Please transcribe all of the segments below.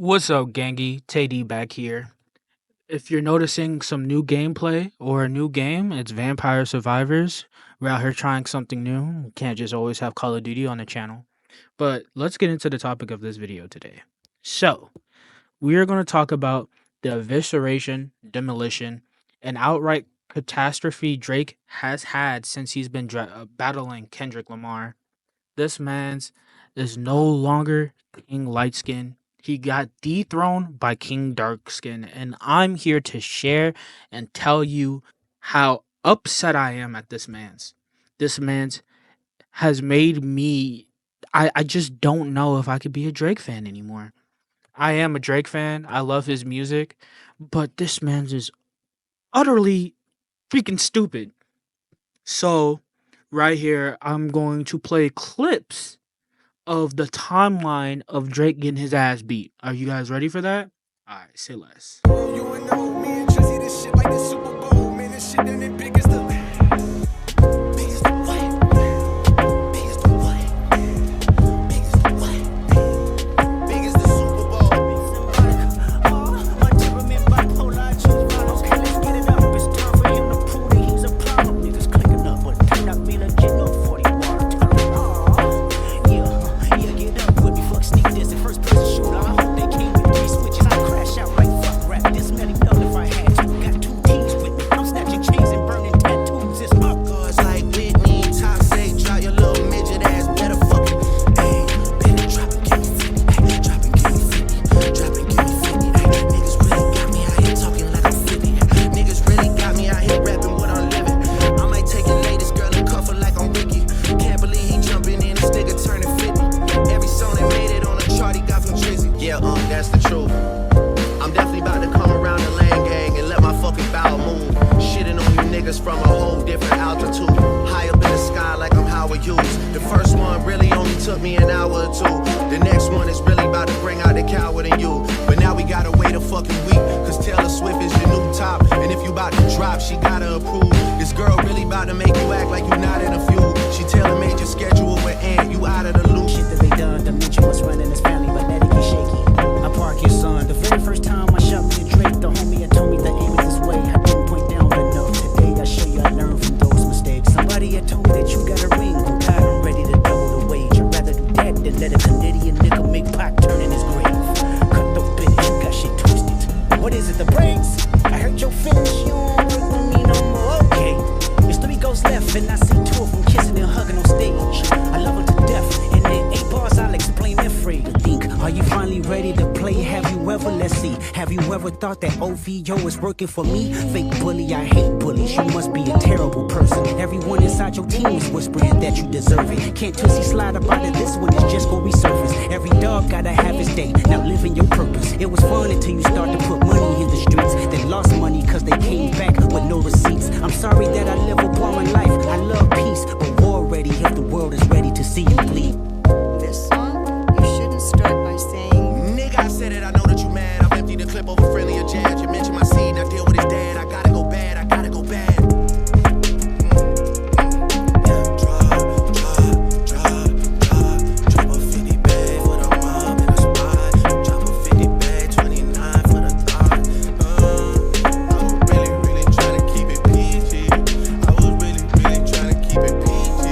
What's up, Gangy? Tay back here. If you're noticing some new gameplay or a new game, it's Vampire Survivors. We're out here trying something new. We can't just always have Call of Duty on the channel. But let's get into the topic of this video today. So, we are going to talk about the evisceration, demolition, and outright catastrophe Drake has had since he's been battling Kendrick Lamar. This man's is no longer King LightSkin. He got dethroned by King Darkskin, and I'm here to share and tell you how upset I am at this man's. This man's has made me. I just don't know if I could be a Drake fan anymore. I am a Drake fan. I love his music, but this man's is utterly freaking stupid. So, right here, I'm going to play clips of the timeline of Drake getting his ass beat. Are you guys ready for that? Alright, say less. You and me and Drizzy, this shit like the Super Bowl, man. This shit ain't big as the from a whole different altitude, high up in the sky like I'm Howard Hughes. The first one really only took me an hour or two. The next one is really about to bring out the coward in you. But now we gotta wait a fucking week, cause Taylor Swift is your new top. And if you about to drop, she gotta approve. This girl really about to make you act like you not in a feud. She tailor-made your schedule with Ant, you out of the loop. Shit that they done, dementia was running his family, but let it get shaky. I park your son. The very first time I shot with Drake, the homie had told me the aim is this way. I didn't point down enough. Today I show you I learned from those mistakes. Somebody had told me that you got a ring. I'm tired, I'm ready to double the wage. I'd rather do that than let a Canadian nigga make Pac turn in his grave. Cut the bitch, you got shit twisted. What is it, the brakes? I heard your finish, you don't work with me no more. Okay, it's 3 ghosts left, and I see 2 of them kissing and hugging on stage. I love her to death, and in 8 bars I'll explain their phrase. Think, are you finally ready to play? Have you ever, let's see, have you ever thought that OVO is working for me? Fake bully, I hate bullies, you must be a terrible person. Everyone inside your team is whispering that you deserve it. Can't Tootsie slide up out of this one, it's just gonna resurface. Every dog gotta have his day, now living your purpose. It was fun until you start to put money in the streets. They lost money cause they came back with no receipts. I'm sorry that I live a boring life, I love peace, but war ready if the world is ready to see you bleed. This song, you shouldn't start by saying, nigga, I said it, I know that you mad. I've emptied the clip over friendly or jab. You mentioned my seed, now deal with his dad. I gotta go bad, I gotta go bad. Drop a 50 bag for the mob in the spot. Drop a 50 bag, 29 for the thought. I was really trying to keep it PG. I was really trying to keep it PG.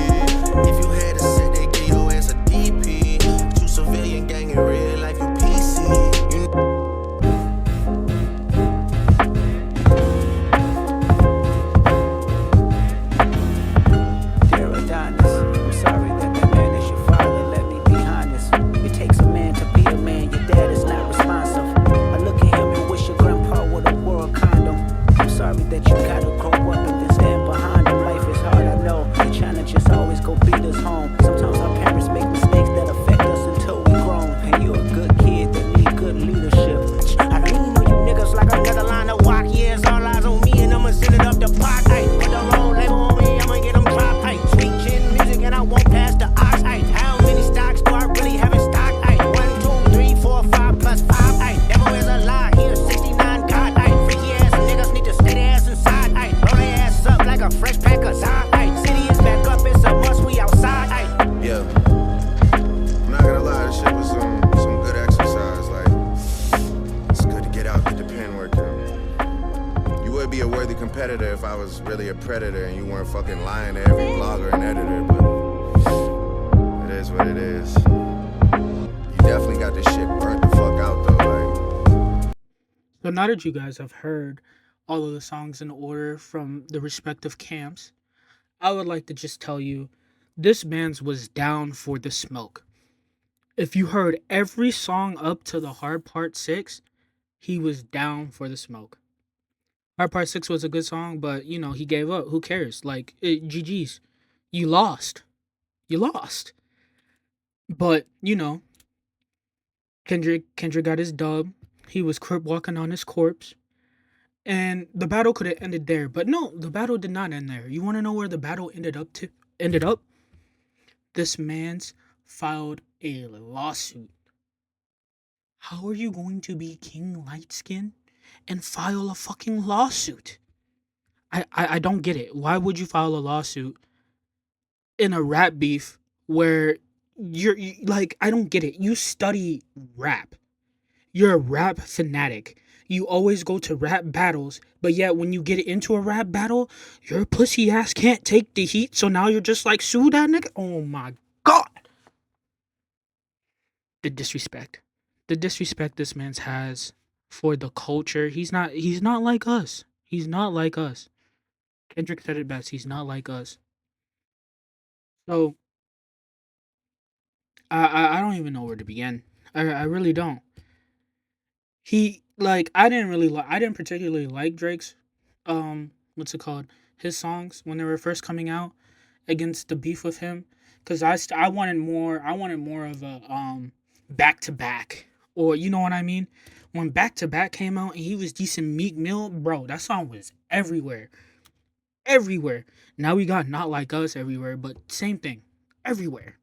If you had a set, they give your ass a DP. True civilian gang in real life, you PC. I'm sorry that that man is your father, let me be honest. It takes a man to be a man, your dad is not responsive. I look at him and wish your grandpa would have wore a condom. I'm sorry that you gotta grow up and then stand behind him. Life is hard, I know. The challenges always go beat us home. Sometimes our parents make mistakes that affect us until we grown. And you're a good kid that need good leadership. I lean on you niggas like another line of walk. Yeah, it's all eyes on me and I'ma send it up the pot. Ay, put the wrong label on me, I'ma get them dropped. Ay, sweet chin music and I won't pass the ox. Ay, how many stocks do I really have in stock? Ay, 1, 2, 3, 4, 5 plus 5. Ay, devil is a lie, here 69 God. Ay, freaky ass niggas need to stay their ass inside. Ay, roll their ass up like a fresh pack of Zod. Ay, city is back up, it's a must, we outside. Ay. Yeah, I'm not gonna lie, this shit was some good exercise. Like, competitor if I was really a predator and you weren't fucking lying to every blogger and editor, but it is what it is. You definitely got this shit burnt the fuck out though, like. So now that you guys have heard all of the songs in order from the respective camps, I would like to just tell you this man's was down for the smoke. If you heard every song up to the Hard Part 6, he was down for the smoke. Hard Part 6 was a good song, but he gave up. Who cares? Like, GG's. You lost. You lost. But, Kendrick got his dub. He was crip walking on his corpse. And the battle could have ended there. But no, the battle did not end there. You want to know where the battle ended up? This man's filed a lawsuit. How are you going to be King LightSkin and file a fucking lawsuit? I don't get it. Why would you file a lawsuit in a rap beef where like, I don't get it. You study rap. You're a rap fanatic. You always go to rap battles, but yet when you get into a rap battle, your pussy ass can't take the heat, so now you're just like, sue that nigga? Oh my god. The disrespect. The disrespect this man's has for the culture. He's not like us. He's not like us. Kendrick said it best. He's not like us. So I don't even know where to begin. I really don't. I didn't particularly like Drake's what's it called, his songs when they were first coming out against the beef with him, because I wanted more of a back to back, or you know what I mean. When back to back came out and he was decent Meek Mill, bro, that song was everywhere, everywhere. Now we got Not Like Us everywhere, but same thing, everywhere.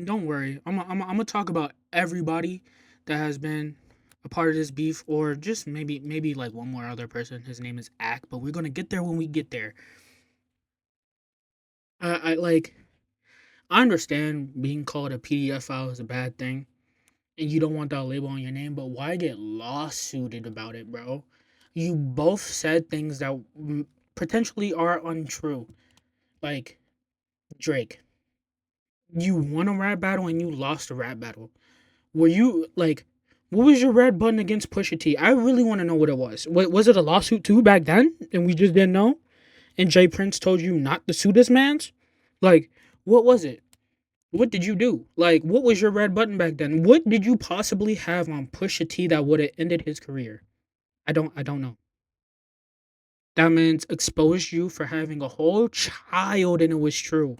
Don't worry, I'm gonna talk about everybody that has been a part of this beef, or just maybe like one more other person. His name is Ack, but we're gonna get there when we get there. I like I understand being called a PDF file is a bad thing, and you don't want that label on your name, but why get lawsuited about it, bro? You both said things that potentially are untrue. Like, Drake, you won a rap battle and you lost a rap battle. Were you like, what was your red button against Pusha T? I really want to know what it was. Was it a lawsuit too back then, and we just didn't know? And Jay Prince told you not to sue this man's? Like, what was it? What did you do? Like, what was your red button back then? What did you possibly have on Pusha T that would have ended his career? I don't know. That man's exposed you for having a whole child, and it was true.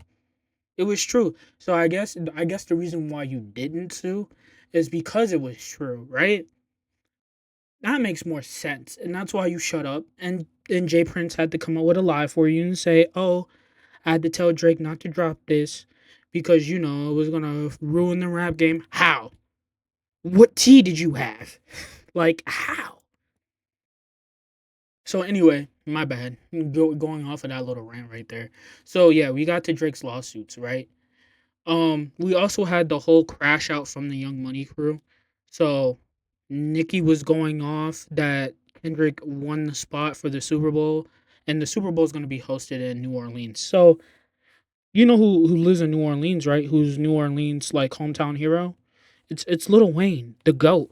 It was true. So I guess the reason why you didn't sue is because it was true, right? That makes more sense. And that's why you shut up. And then Jay Prince had to come up with a lie for you and say, "Oh, I had to tell Drake not to drop this because it was gonna ruin the rap game." How? What tea did you have? Like, how? So anyway, my bad. Going off of that little rant right there. So yeah, we got to Drake's lawsuits, right? We also had the whole crash out from the Young Money crew. So Nicki was going off that Kendrick won the spot for the Super Bowl, and the Super Bowl is going to be hosted in New Orleans. So you know who lives in New Orleans, right? Who's New Orleans like hometown hero? It's Lil Wayne, the goat,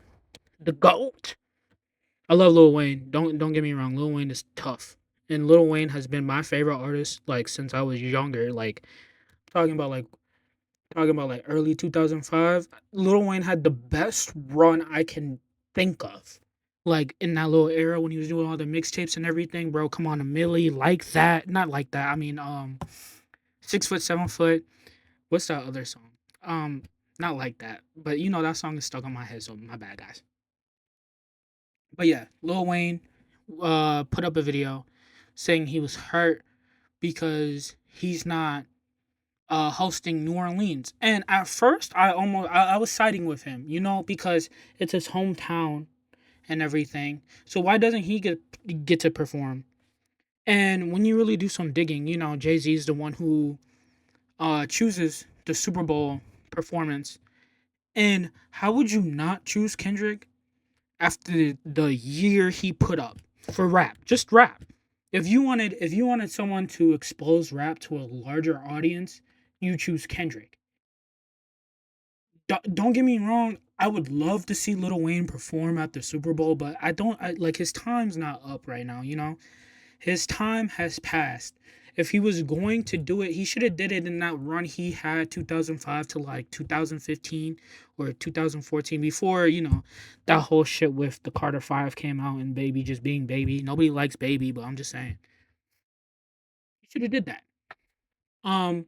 the goat. I love Lil Wayne. Don't get me wrong. Lil Wayne is tough, and Lil Wayne has been my favorite artist like since I was younger. Like talking about like early 2005. Lil Wayne had the best run I can think of. Like in that little era when he was doing all the mixtapes and everything, bro. Come on, a Millie, like that. Not like that. I mean, 6 foot, 7 foot. What's that other song? Um, Not like that. But that song is stuck on my head, so my bad, guys. But yeah, Lil Wayne put up a video saying he was hurt because he's not hosting New Orleans. And at first I was siding with him, because it's his hometown and everything. So why doesn't he get to perform? And when you really do some digging, Jay-Z is the one who chooses the Super Bowl performance. And how would you not choose Kendrick after the year he put up? for rap, just rap. If you wanted someone to expose rap to a larger audience, you choose Kendrick. Don't get me wrong. I would love to see Lil Wayne perform at the Super Bowl, but I don't like his time's not up right now. His time has passed. If he was going to do it, he should have did it in that run he had 2005 to like 2015 or 2014 before, that whole shit with the Carter 5 came out and Baby just being Baby. Nobody likes Baby, but I'm just saying. He should have did that. Um,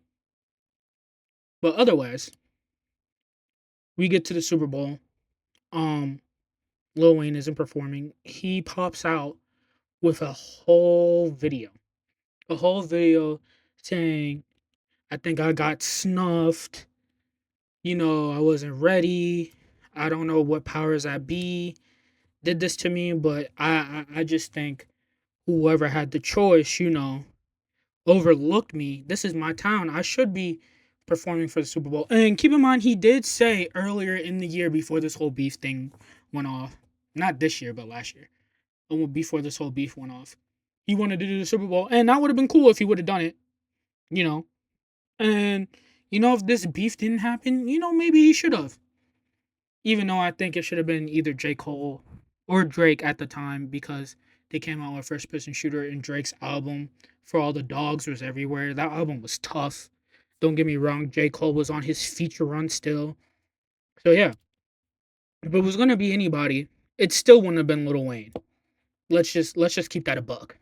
but otherwise, we get to the Super Bowl. Um, Lil Wayne isn't performing. He pops out with a whole video saying, I think I got snuffed. I wasn't ready. I don't know what powers that be did this to me, but I just think whoever had the choice, overlooked me. This is my town. I should be performing for the Super Bowl. And keep in mind, he did say earlier in the year before this whole beef thing went off, not this year, but last year, before this whole beef went off, he wanted to do the Super Bowl. And that would have been cool if he would have done it, you know. And, if this beef didn't happen, maybe he should have. Even though I think it should have been either J. Cole or Drake at the time because they came out with First Person Shooter and Drake's album For All the Dogs was everywhere. That album was tough. Don't get me wrong, J. Cole was on his feature run still. So yeah, if it was gonna be anybody, it still wouldn't have been Lil Wayne. Let's just keep that a buck.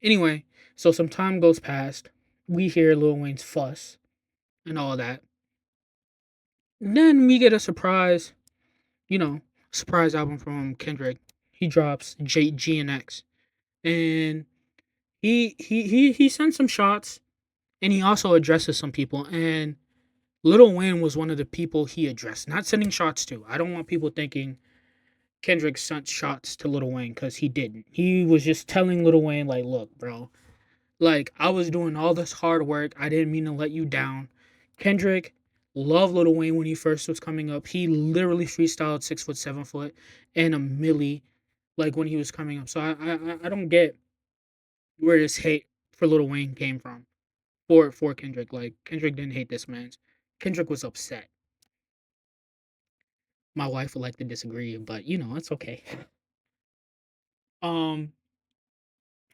Anyway, so some time goes past. We hear Lil Wayne's fuss and all that. And then we get a surprise album from Kendrick. He drops G and X, and he sends some shots, and he also addresses some people. And Lil Wayne was one of the people he addressed, not sending shots to. I don't want people thinking Kendrick sent shots to Lil Wayne because he didn't. He was just telling Lil Wayne like, look, bro, like I was doing all this hard work. I didn't mean to let you down. Kendrick loved Lil Wayne when he first was coming up. He literally freestyled 6 foot, 7 foot, and a milli like when he was coming up. So I don't get where this hate for Lil Wayne came from for Kendrick. Like Kendrick didn't hate this man. Kendrick was upset. My wife would like to disagree, but it's okay. Um.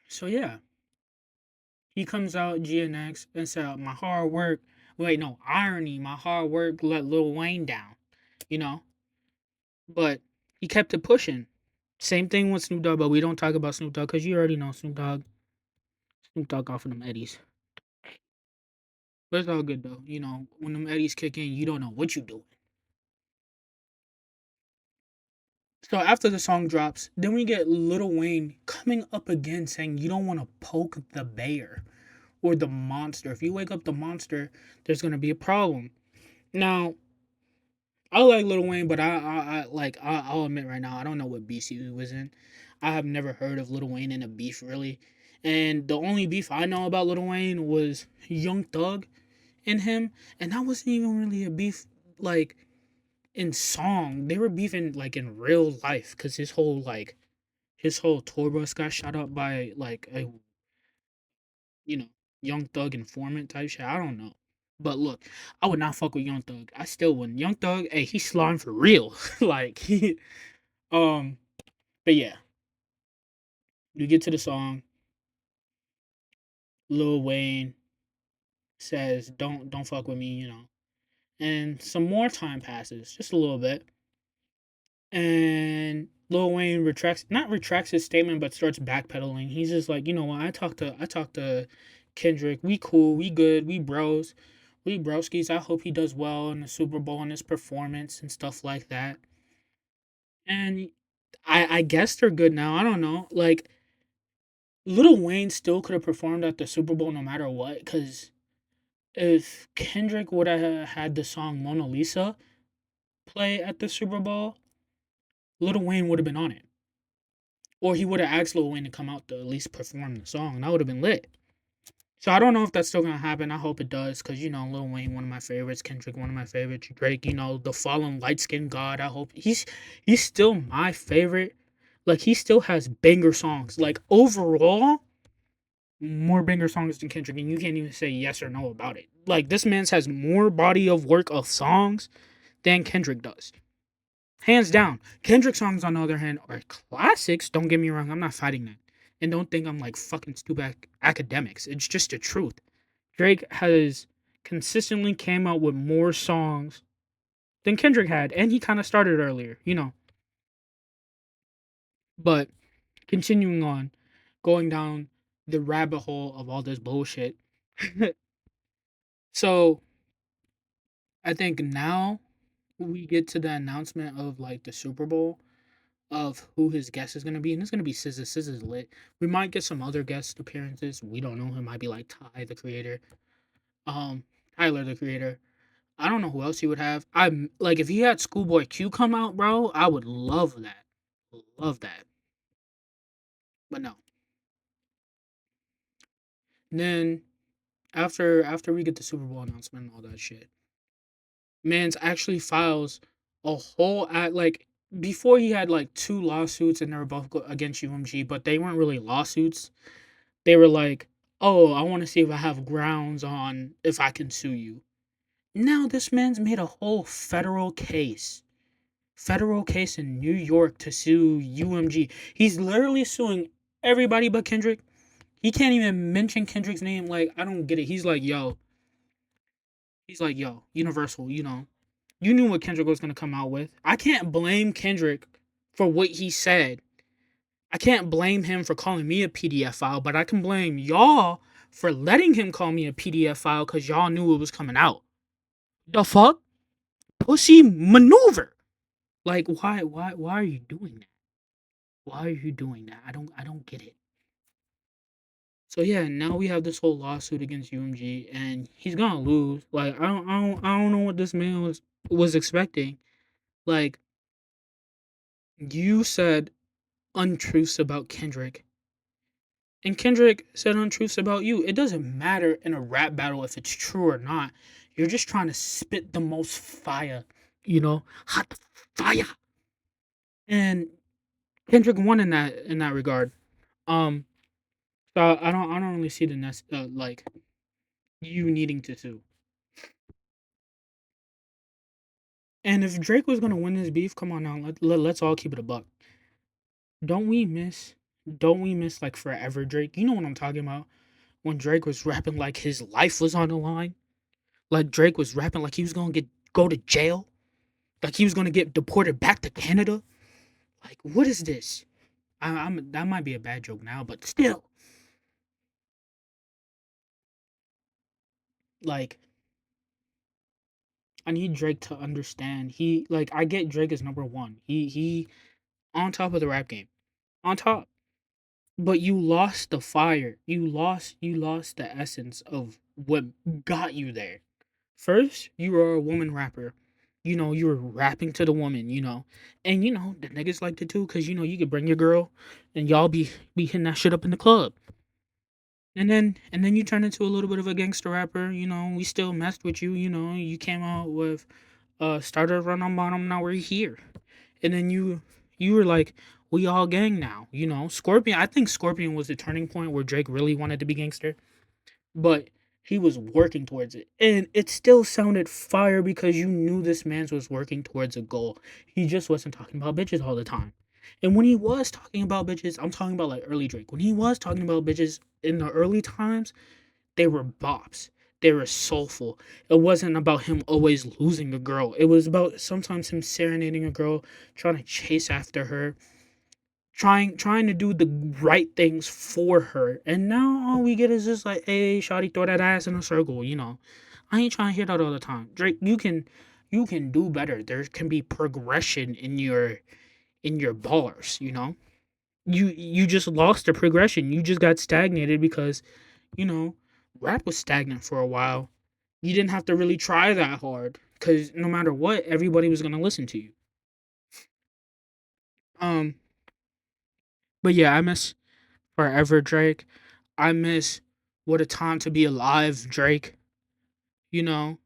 So yeah, he comes out GNX and said, "My hard work." Wait, no, irony. My hard work let Lil Wayne down. You know, but he kept it pushing. Same thing with Snoop Dogg, but we don't talk about Snoop Dogg because you already know Snoop Dogg. Snoop Dogg off of them Eddies. But it's all good though. When them Eddies kick in, you don't know what you doing. So after the song drops, then we get Lil Wayne coming up again saying you don't want to poke the bear or the monster. If you wake up the monster, there's gonna be a problem. Now, I like Lil Wayne, but I'll admit right now I don't know what beef he was in. I have never heard of Lil Wayne in a beef really, and the only beef I know about Lil Wayne was Young Thug and him, and that wasn't even really a beef like in song. They were beefing like in real life because his whole tour bus got shot up by like a you know Young Thug informant type shit. I don't know. But look, I would not fuck with Young Thug. I still wouldn't. Young Thug, hey, he's slime for real. like he um but yeah, you get to the song, Lil Wayne says, Don't fuck with me. And some more time passes, just a little bit. And Lil Wayne not retracts his statement, but starts backpedaling. He's just like, you know what? I talked to Kendrick. We cool. We good. We bros. We broskies. I hope he does well in the Super Bowl and his performance and stuff like that. And I guess they're good now. I don't know. Like Lil Wayne still could have performed at the Super Bowl no matter what. Because if Kendrick would have had the song Mona Lisa play at the Super Bowl, Lil Wayne would have been on it. Or he would have asked Lil Wayne to come out to at least perform the song, and that would have been lit. So I don't know if that's still gonna happen. I hope it does, cause Lil Wayne, one of my favorites, Kendrick, one of my favorites, Drake, the fallen light skinned god. I hope he's still my favorite Like he still has banger songs. Like overall, more banger songs than Kendrick, and you can't even say yes or no about it. Like this man's has more body of work of songs than Kendrick does. Hands down. Kendrick songs, on the other hand, are classics. Don't get me wrong, I'm not fighting that. And don't think I'm like fucking stupid academics. It's just the truth. Drake has consistently came out with more songs than Kendrick had, and he kind of started earlier, you know. But continuing on, going down the rabbit hole of all this bullshit. So I think now we get to the announcement of like the Super Bowl of who his guest is gonna be, and it's gonna be SZA. SZA's lit. We might get some other guest appearances. We don't know. It might be like Ty, the creator, um, Tyler, the creator. I don't know who else he would have. I'm like, if he had Schoolboy Q come out, bro, I would love that. Love that. But no. And then after we get the Super Bowl announcement and all that shit, Mans actually files a whole act like before he had like two lawsuits and they were both against UMG, but they weren't really lawsuits. They were like, "Oh, I want to see if I have grounds on if I can sue you." Now this man's made a whole federal case in New York to sue UMG. He's literally suing everybody but Kendrick. He can't even mention Kendrick's name. Like, I don't get it. He's like, yo, Universal, you know, you knew what Kendrick was gonna come out with. I can't blame Kendrick for what he said. I can't blame him for calling me a PDF file, but I can blame y'all for letting him call me a PDF file because y'all knew it was coming out. The fuck? Pussy maneuver. Like, why are you doing that? Why are you doing that? I don't get it. So yeah, now we have this whole lawsuit against UMG, and he's gonna lose. Like, I don't know what this man was expecting. Like, you said untruths about Kendrick, and Kendrick said untruths about you. It doesn't matter in a rap battle if it's true or not. You're just trying to spit the most fire, hot fire. And Kendrick won in that regard. Um, so I don't really see the like you needing to sue. And if Drake was gonna win this beef, come on now, let's all keep it a buck. Don't we miss? Don't we miss like forever Drake? You know what I'm talking about? When Drake was rapping like his life was on the line. Like Drake was rapping like he was gonna go to jail. Like he was gonna get deported back to Canada. Like what is this? I'm that might be a bad joke now, but still, like I need Drake to understand. He like I get Drake is number one. He on top of the rap game, on top. But you lost the fire. You lost the essence of what got you there. First, you were a woman rapper. You were rapping to the woman, And the niggas liked it too, cause you could bring your girl and y'all be hitting that shit up in the club. And then you turned into a little bit of a gangster rapper, we still messed with you, you came out with started run on bottom, now we're here. And then you were like, we all gang now, Scorpion, I think Scorpion was the turning point where Drake really wanted to be gangster, but he was working towards it. And it still sounded fire because you knew this man was working towards a goal. He just wasn't talking about bitches all the time. And when he was talking about bitches, I'm talking about like early Drake. When he was talking about bitches in the early times, they were bops. They were soulful. It wasn't about him always losing a girl. It was about sometimes him serenading a girl, trying to chase after her, trying to do the right things for her. And now all we get is just like, hey, shawty, throw that ass in a circle. I ain't trying to hear that all the time. Drake, you can do better. There can be progression in your bars. You just lost the progression. You just got stagnated because you know, rap was stagnant for a while. You didn't have to really try that hard because no matter what, everybody was gonna listen to you. Um, but yeah, I miss Forever Drake. I miss What a Time to Be Alive Drake. You know,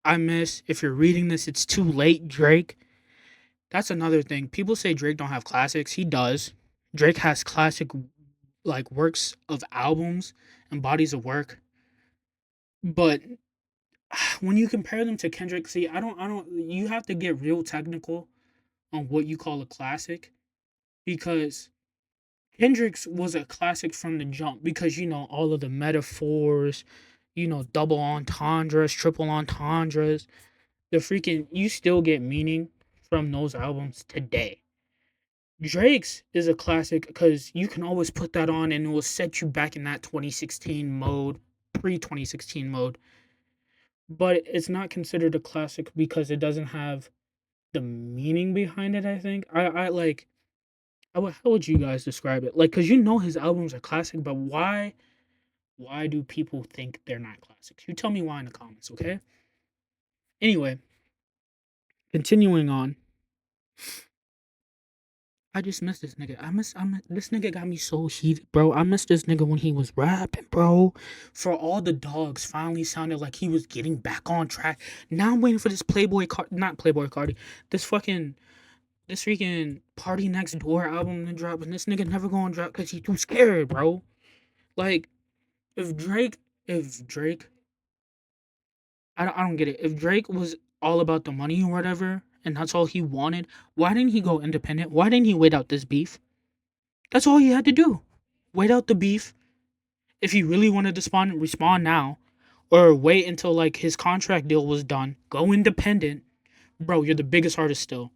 I miss If you're reading this, it's too late Drake. That's another thing. People say Drake don't have classics. He does. Drake has classic like works of albums and bodies of work. But when you compare them to Kendrick, see, I don't you have to get real technical on what you call a classic because Kendrick's was a classic from the jump because all of the metaphors, double entendres, triple entendres, the freaking you still get meaning from those albums today. Drake's is a classic because you can always put that on and it will set you back in that 2016 mode, pre 2016 mode. But it's not considered a classic because it doesn't have the meaning behind it. I think I like. How would you guys describe it? Like, cause his albums are classic, but why do people think they're not classics? You tell me why in the comments, okay? Anyway, continuing on. I just miss this nigga. This nigga got me so heated, bro. I miss this nigga when he was rapping, bro. For all the dogs finally sounded like he was getting back on track. Now I'm waiting for this not Playboy Cardi, this freaking Party Next Door album to drop, and this nigga never gonna drop because he too scared, bro. Like, if Drake, I don't get it. If Drake was all about the money or whatever, and that's all he wanted, why didn't he go independent? Why didn't he wait out this beef? That's all he had to do. Wait out the beef. If he really wanted to respond now, or wait until like his contract deal was done. Go independent, bro. You're the biggest artist still.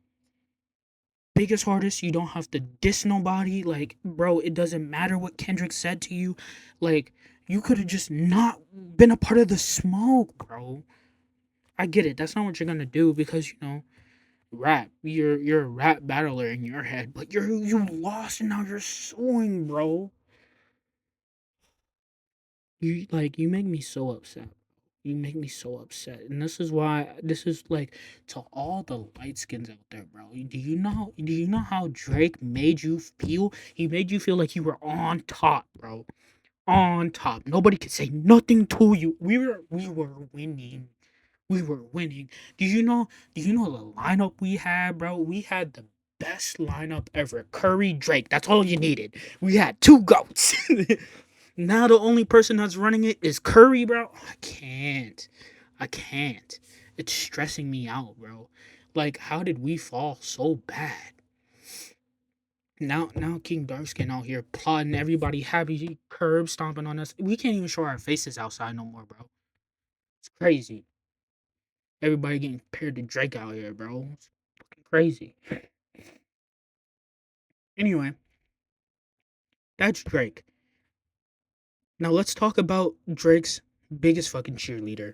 Biggest artist. You don't have to diss nobody. Like, bro, it doesn't matter what Kendrick said to you. Like, you could have just not been a part of the smoke, bro. I get it. That's not what you're gonna do because rap. You're a rap battler in your head, but you lost and now you're suing, bro. You make me so upset. You make me so upset. And this is like to all the light skins out there, bro. Do you know how Drake made you feel? He made you feel like you were on top, bro. On top. Nobody could say nothing to you. We were winning. We were winning. Do you know the lineup we had, bro? We had the best lineup ever. Curry, Drake. That's all you needed. We had two goats. Now the only person that's running it is Curry, bro. I can't. I can't. It's stressing me out, bro. Like, how did we fall so bad? Now King Darkskin out here plotting everybody happy, curb stomping on us. We can't even show our faces outside no more, bro. It's crazy. Everybody getting paired to Drake out here, bro. It's fucking crazy. Anyway, that's Drake. Now let's talk about Drake's biggest fucking cheerleader,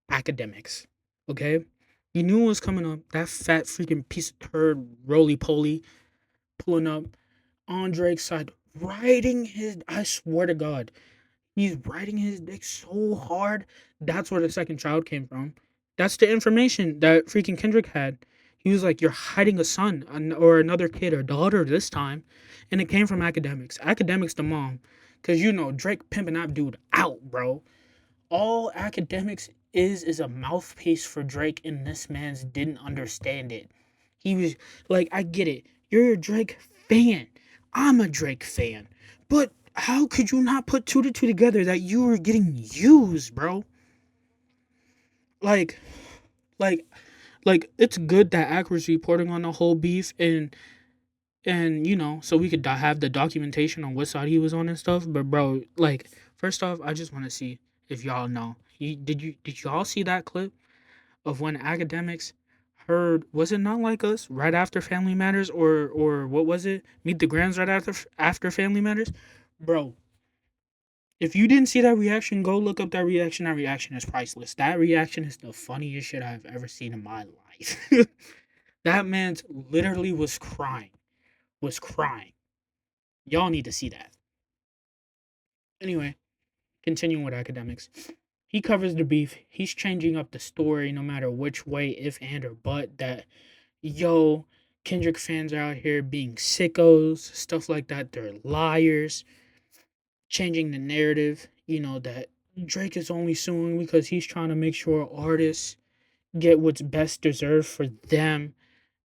academics. Okay? You knew it was coming up. That fat freaking piece of turd, roly poly, pulling up on Drake's side, riding his. I swear to God, he's riding his dick so hard. That's where the second child came from. That's the information that freaking Kendrick had. He was like, "You're hiding a son or another kid or daughter this time," and it came from academics. Academics, the mom, because Drake pimping that dude out, bro. All academics is a mouthpiece for Drake, and this man's didn't understand it. He was like, I get it. You're a Drake fan. I'm a Drake fan. But how could you not put two to two together that you were getting used, bro? Like, like, like it's good that Ack was reporting on the whole beef and so we could have the documentation on what side he was on and stuff. But bro, like, first off, I just want to see if y'all know. Did y'all see that clip of when academics heard, was it Not Like Us right after Family Matters, or what was it, Meet the Grams right after Family Matters? Bro, if you didn't see that reaction, go look up that reaction. That reaction is priceless. That reaction is the funniest shit I've ever seen in my life. That man's literally was crying. Y'all need to see that. Anyway, continuing with academics. He covers the beef. He's changing up the story no matter which way, if and or but, that yo, Kendrick fans are out here being sickos, stuff like that. They're liars. Changing the narrative, that Drake is only suing because he's trying to make sure artists get what's best deserved for them.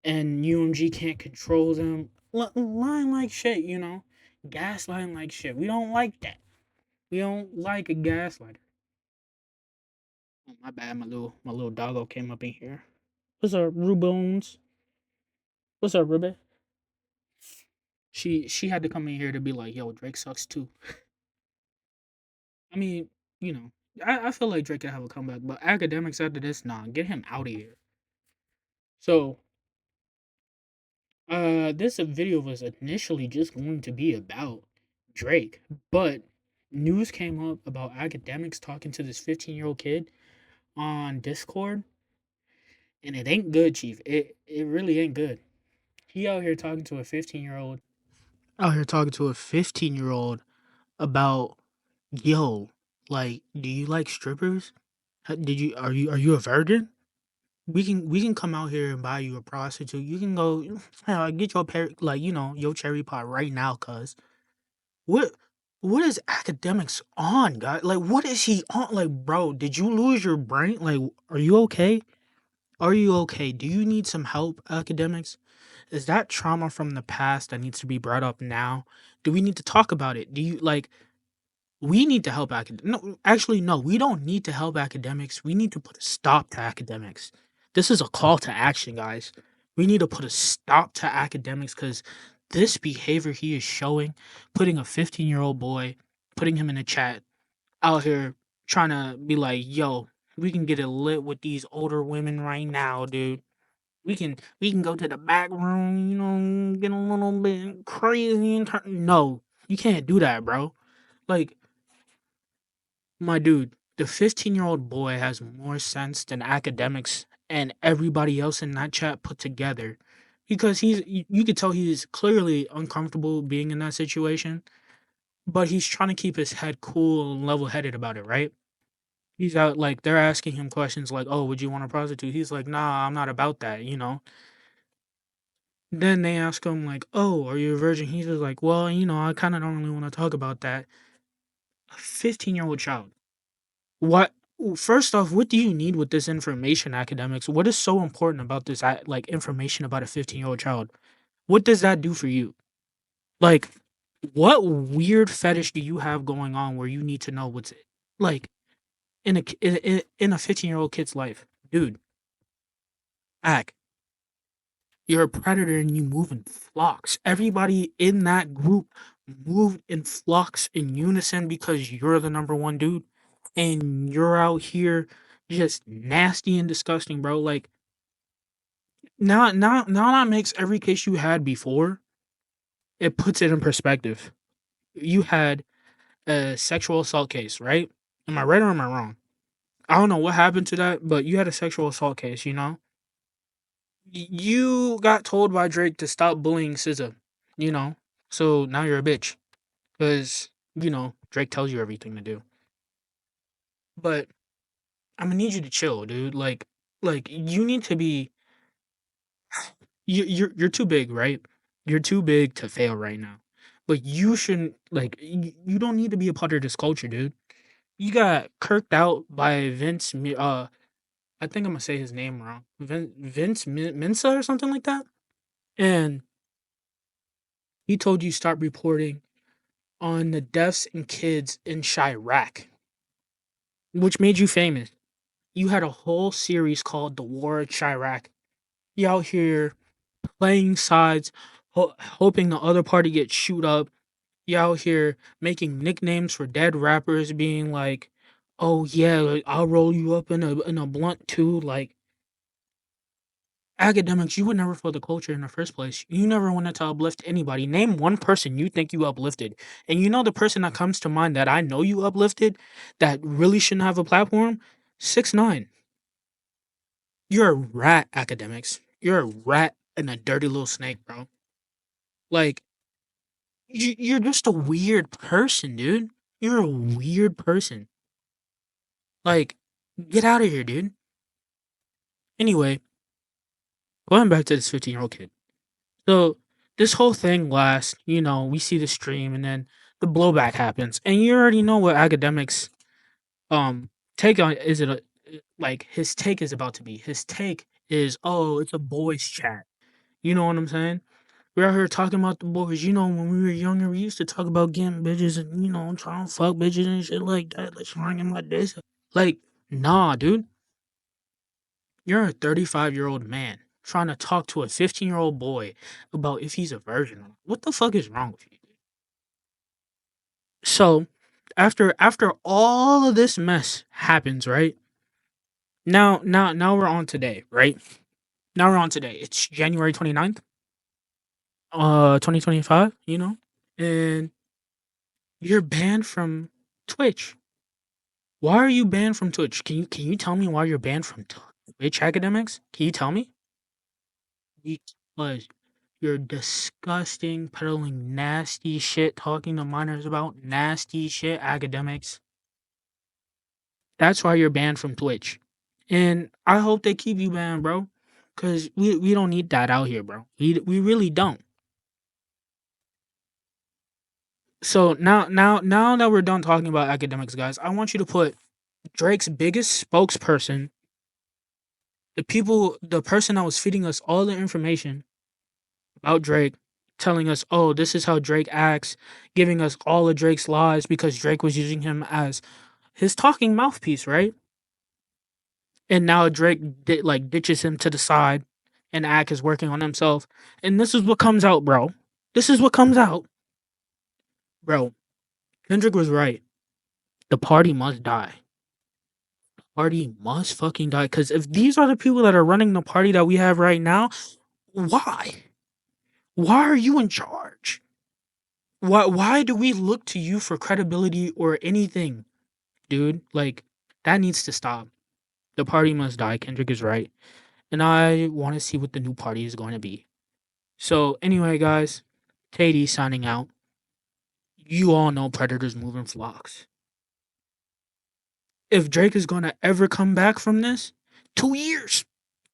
and UMG can't control them. Lying like shit, you know, gaslighting like shit. We don't like that. We don't like a gaslighter. Oh, my bad, my little doggo came up in here. What's up, Rubones? What's up, Ruby? She had to come in here to be like, yo, Drake sucks too. I mean, you know, I feel like Drake could have a comeback, but academics after this, nah, get him out of here. So, this video was initially just going to be about Drake, but news came up about academics talking to this 15-year-old kid on Discord, and it ain't good, Chief. It really ain't good. He out here talking to a 15-year-old. Out here talking to a 15-year-old about, yo, like, do you like strippers? Did you are you a virgin? We can come out here and buy you a prostitute. You can go get your like your cherry pie right now, cuz what what is academics on, guy? Like what is he on? Like, bro, did you lose your brain? Like, are you okay? Are you okay? Do you need some help, academics? Is that trauma from the past that needs to be brought up now? Do we need to talk about it? Do you like we need to help no, actually, no, we don't need to help academics. We need to put a stop to academics. This is a call to action, guys. We need to put a stop to academics because this behavior he is showing, putting a 15-year-old boy, putting him in a chat out here trying to be like, yo, we can get it lit with these older women right now, dude. We can go to the back room, get a little bit crazy and turn. No, you can't do that, bro. Like, my dude, the 15-year-old boy has more sense than academics and everybody else in that chat put together. Because you could tell he's clearly uncomfortable being in that situation, but he's trying to keep his head cool and level headed about it, right? He's out like they're asking him questions like, "Oh, would you want a prostitute?" He's like, "Nah, I'm not about that." Then they ask him like, "Oh, are you a virgin?" He's just like, "Well, I kind of don't really want to talk about that." A 15-year-old child. What First off, what do you need with this information, academics? What is so important about this like information about a 15-year-old child? What does that do for you? Like what weird fetish do you have going on where you need to know what's like in a 15-year-old kid's life? Dude, act. You're a predator and you move in flocks. Everybody in that group moved in flocks in unison because you're the number one dude. And you're out here just nasty and disgusting, bro. Like now that makes every case you had before, it puts it in perspective. You had a sexual assault case, right? Am I right or am I wrong? I don't know what happened to that, but you had a sexual assault case. You got told by Drake to stop bullying SZA, you know. So now you're a bitch because Drake tells you everything to do. But I'm gonna need you to chill, dude. Like you need to be. You're too big, right? You're too big to fail right now. But you shouldn't you don't need to be a part of this culture, dude. You got kirked out by I think I'm gonna say his name wrong. Mensa or something like that. And he told you start reporting on the deaths and kids in Chirac, which made you famous. You had a whole series called The War of Chirac. You out here playing sides, hoping the other party gets shoot up. You out here making nicknames for dead rappers, being like, "Oh yeah, like, I'll roll you up in a blunt too." Like academics, you would never for the culture in the first place. You never wanted to uplift anybody. Name one person you think you uplifted, and the person that comes to mind that I know you uplifted, that really shouldn't have a platform. 6ix9ine. You're a rat, academics. You're a rat and a dirty little snake, bro. Like you're just a weird person, dude. You're a weird person. Like, get out of here, dude. Anyway, going back to this 15-year-old kid. So, this whole thing lasts, we see the stream and then the blowback happens. And you already know what academics take on like his take is about to be. His take is, "Oh, it's a boys chat." You know what I'm saying? We're out here talking about the boys. You know, when we were younger, we used to talk about getting bitches and, trying to fuck bitches and shit like that. Like, slanging like this. Like, nah, dude. You're a 35-year-old man trying to talk to a 15-year-old boy about if he's a virgin. What the fuck is wrong with you? So, after all of this mess happens, right? Now we're on today, right? Now we're on today. It's January 29th, 2025, And you're banned from Twitch. Why are you banned from Twitch? Can you tell me why you're banned from Twitch, academics? Can you tell me? Because you're disgusting, peddling nasty shit, talking to minors about nasty shit, academics. That's why you're banned from Twitch. And I hope they keep you banned, bro. Cause we don't need that out here, bro. We really don't. So now that we're done talking about academics, guys, I want you to put Drake's biggest spokesperson, the person that was feeding us all the information about Drake, telling us, oh, this is how Drake acts, giving us all of Drake's lies because Drake was using him as his talking mouthpiece, right? And now Drake ditches him to the side, and Ack is working on himself. And this is what comes out, bro. This is what comes out, bro. Kendrick was right. The party must die. The party must fucking die. Because if these are the people that are running the party that we have right now, why? Why are you in charge? Why do we look to you for credibility or anything, dude? Like, that needs to stop. The party must die. Kendrick is right. And I want to see what the new party is going to be. So, anyway, guys, Teddy signing out. You all know predators move in flocks. If Drake is going to ever come back from this, 2 years.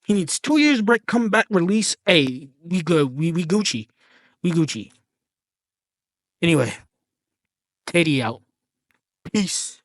He needs 2 years break, come back, release. Hey, we good. We Gucci. We Gucci. Anyway, Teddy out. Peace.